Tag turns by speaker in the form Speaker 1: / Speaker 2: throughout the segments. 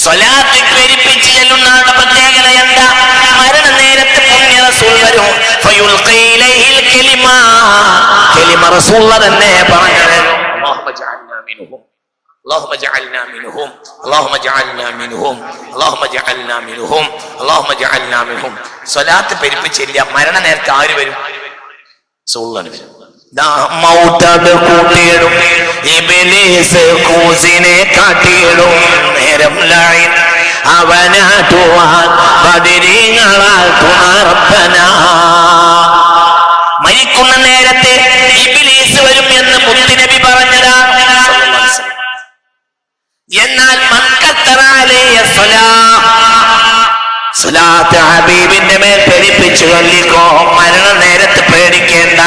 Speaker 1: സ്വലാത്ത് പെരുപ്പിച്ച് ചെല്ലുന്ന ആളുടെ പ്രത്യേകത എന്താ? മരണ നേരത്ത് പുണ്യ റസൂൽ വരും. ഫയുൽഖി ഇലൈഹിൽ കലിമ, കലിമ റസൂൽ തന്നെ പറഞ്ഞു തരും. അല്ലാഹുമ്മ ജഅൽനാ മിൻഹും, اللهم اجعلنا منهم، اللهم اجعلنا منهم، اللهم اجعلنا منهم، اللهم اجعلنا منهم. സ്വലാത്ത് പെരുപ്പിച്ചില്ല മരണ നേരത്തെ ആര് വരും? റസൂലുള്ളാഹി വരും. മൗതദ് കൂട്ടിയിടും ഇബ്ലീസ് കൂസിനെ കാട്ടിയിടും നേരം ലൈൻ അവനാട്ടുവാൻ ബദരീങ്ങളാൽ തുണർപ്പന. മരിക്കുന്ന നേരത്തെ ഇബ്ലീസ് വരും എന്ന് മുത്തുനബി പറഞ്ഞതാണ്. എന്നാൽ സ്വലാത്ത് ഹബീബിന്റെ മേൽ പെരുപ്പിച്ചു ചൊല്ലിക്കോ. മരണ നേരത്ത് പേടിക്കേണ്ട.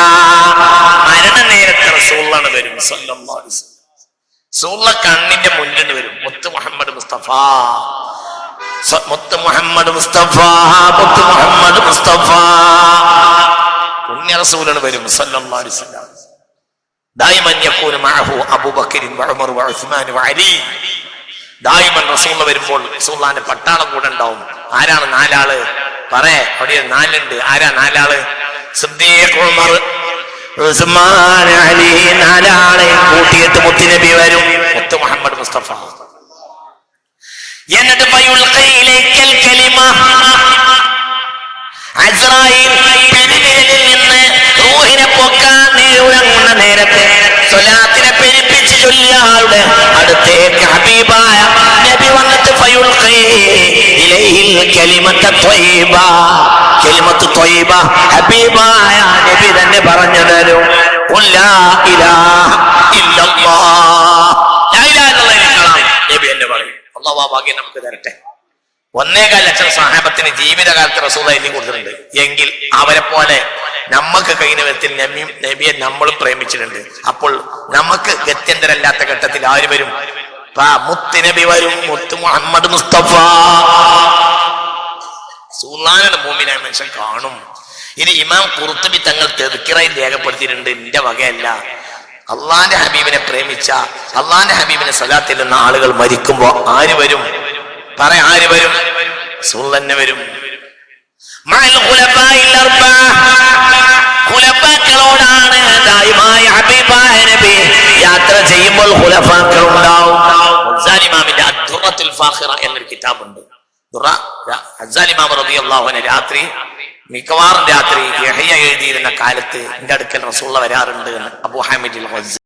Speaker 1: മരണ നേരത്ത് റസൂലുള്ളാഹി വരും സല്ലല്ലാഹു അലൈഹി വസല്ലം. റസൂലുള്ളാഹി കണ്ണിന്റെ മുന്നിൽ വരും. മുത്ത് മുഹമ്മദ് മുസ്തഫ, മുത്ത് മുഹമ്മദ് മുസ്തഫ, മുത്ത് മുഹമ്മദ് മുസ്തഫ പുണ്യ റസൂലുള്ളാഹി വരും സല്ലല്ലാഹു അലൈഹി വസല്ലം. ദായിമൻ യകൂന മഅഹു അബൂബക്കർ വഉമർ വഉസ്മാൻ വഅലി. ദായിമൻ റസൂലുള്ളാഹി വരുമ്പോൾ റസൂലുള്ളാഹിന്റെ പട്ടാളം കൂടെ ഉണ്ടാവും. ആരാണ് നാലാള്? പറയേ, അവിടെ നാലുണ്ട്. ആരാ നാലാള്? സിദ്ദീഖ്, ഉമർ, ഉസ്മാൻ, അലി. നാലാളെ കൂട്ടിയിട്ട് മുത്തുനബി വരും, മുത്ത് മുഹമ്മദ് മുസ്തഫ. എന്നിട്ട് ഫയുൽഖി ഇലൈക്കൽ കലിമ, അസ്റായീൽ പെരുവിരലിൽ നിന്ന് റൂഹിനെ പൊക്കാൻ ഉറങ്ങുന്ന നേരത്തെ സ്വലാത്തിനെ പെരുപ്പിച്ച് ചൊല്ലിയ ആളുടെ അടുത്തേക്ക് ഹബീബായ നബി വന്നിട്ട് ഫയുൽഖി ഇലൈഹിൽ കലിമത്ത ത്വയ്യിബ, കലിമത്ത് ത്വയ്യിബ ഹബീബായ നബി തന്നെ പറഞ്ഞു തരും. ഖുൽ ലാ ഇലാഹ ഇല്ലല്ലാഹ്, ലാ ഇലാഹ ഇല്ലല്ലാഹ് നബി എന്നെ പറയും. അല്ലാഹു ആ ഭാഗ്യം നമുക്ക് തരട്ടെ. 1.25 ലക്ഷം സഹാബത്തിന് ജീവിതകാലത്ത് റസൂൽ എഴുതി കൊടുത്തിട്ടുണ്ട്. എങ്കിൽ അവരെ പോലെ നമുക്ക് കഴിയുന്ന വിധത്തിൽ നബിയെ നമ്മൾ പ്രേമിച്ചിട്ടുണ്ട്. അപ്പോൾ നമുക്ക് ഗത്യന്തരല്ലാത്ത ഘട്ടത്തിൽ ആര് വരും? മുത്തുനബി വരും, മുത്ത് മുഹമ്മദ് മുസ്തഫ. റസൂലുള്ളാഹിയുടെ മുഅ്മിനായ മനുഷ്യൻ കാണും. ഇത് ഇമാം ഖുർത്തുബി തങ്ങൾ തദ്കിറയിൽ രേഖപ്പെടുത്തിയിട്ടുണ്ട്. എന്റെ വകയല്ല. അള്ളാന്റെ ഹബീബിനെ പ്രേമിച്ച, അള്ളാന്റെ ഹബീബിനെ സ്വലാത്ത് ചെല്ലുന്ന ആളുകൾ മരിക്കുമ്പോ ആര് വരും? പറയാ, ആര് വരും? റസൂൽ തന്നെ വരും. ഖുലഫാക്കളോടാണ് ദായിമായ ഹബീബായ നബി യാത്ര ചെയ്യുമ്പോൾ ഖുലഫാക്കൾ ഉണ്ടാവും. ഗസാലി ഇമാമിന്റെ അദ്ദുറത്തുൽ ഫാഖിറ എന്നൊരു കിതാബുണ്ട്. ഗസാലി ഇമാം റളിയല്ലാഹു അൻഹു രാത്രി, മിക്കവാറും രാത്രി യഹ്യ എഴുതിയിരുന്ന കാലത്ത് എന്റെ അടുക്കൽ റസൂലുള്ളാഹി വരാറുണ്ട് എന്ന് അബൂ ഹാമിദുൽ ഗസാലി